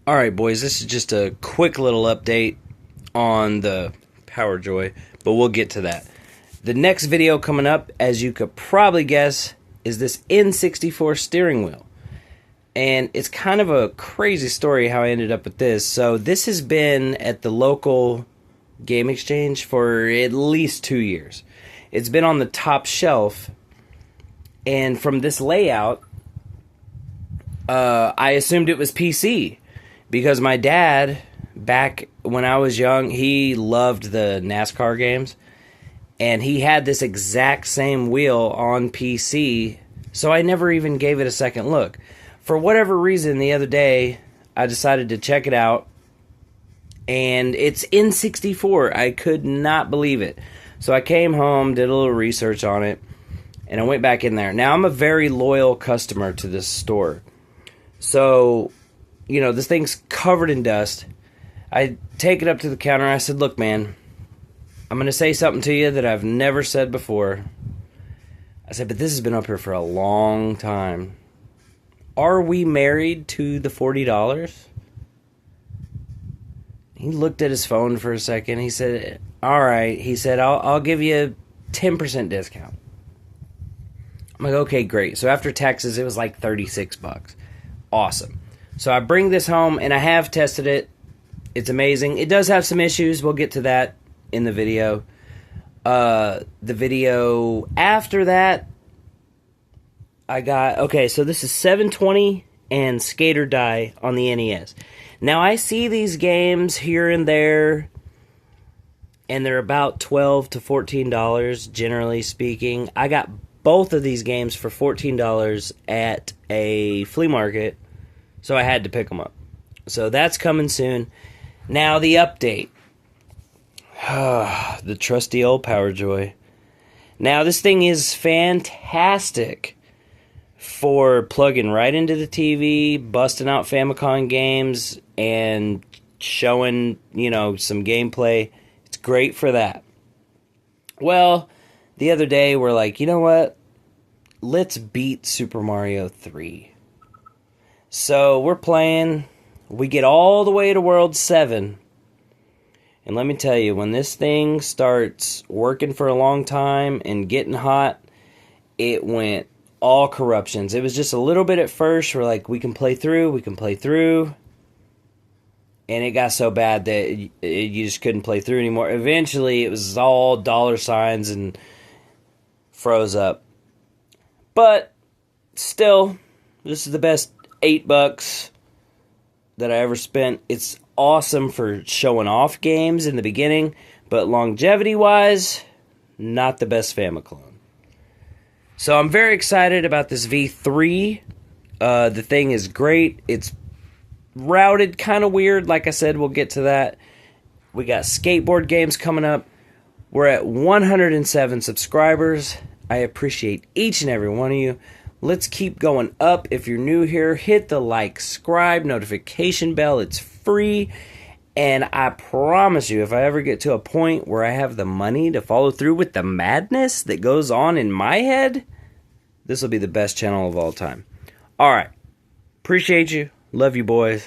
Alright boys, this is just a quick little update on the PowerJoy, but we'll get to that. The next video coming up, as you could probably guess, is this N64 steering wheel. And it's kind of a crazy story how I ended up with this. So this has been at the local game exchange for at least 2 years. It's been on the top shelf, and from this layout, I assumed it was PC. Because my dad, back when I was young, he loved the NASCAR games. And he had this exact same wheel on PC, so I never even gave it a second look. For whatever reason, the other day, I decided to check it out. And it's N64. I could not believe it. So I came home, did a little research on it, and I went back in there. Now, I'm a very loyal customer to this store. So, you know, this thing's covered in dust. I take it up to the counter. I said, look, man, I'm going to say something to you that I've never said before. I said, but this has been up here for a long time. Are we married to the $40? He looked at his phone for a second. He said, all right. He said, I'll give you a 10% discount. I'm like, okay, great. So after taxes, it was like 36 bucks. Awesome. So I bring this home, and I have tested it. It's amazing. It does have some issues. We'll get to that in the video. The video after that, I got... Okay, so this is 720 and SKATEORDIE on the NES. Now, I see these games here and there, and they're about $12 to $14, generally speaking. I got both of these games for $14 at a flea market. So I had to pick them up. So that's coming soon. Now the update. The trusty old PowerJoy. Now this thing is fantastic for plugging right into the TV, busting out Famicom games, and showing, you know, some gameplay. It's great for that. Well, the other day we're like, you know what? Let's beat Super Mario 3. So we're playing, we get all the way to World 7, and let me tell you, when this thing starts working for a long time and getting hot, it went all corruptions. It was just a little bit at first, we're like, we can play through, and it got so bad that you just couldn't play through anymore. Eventually, it was all dollar signs and froze up. But, still, this is the best $8 that I ever spent. It's awesome for showing off games in the beginning, but longevity-wise, not the best Famicom. So I'm very excited about this V3. The thing is great. It's routed kind of weird. Like I said, we'll get to that. We got skateboard games coming up. We're at 107 subscribers. I appreciate each and every one of you. Let's keep going up. If you're new here, hit the like, subscribe, notification bell. It's free. And I promise you, if I ever get to a point where I have the money to follow through with the madness that goes on in my head, this will be the best channel of all time. All right. Appreciate you. Love you, boys.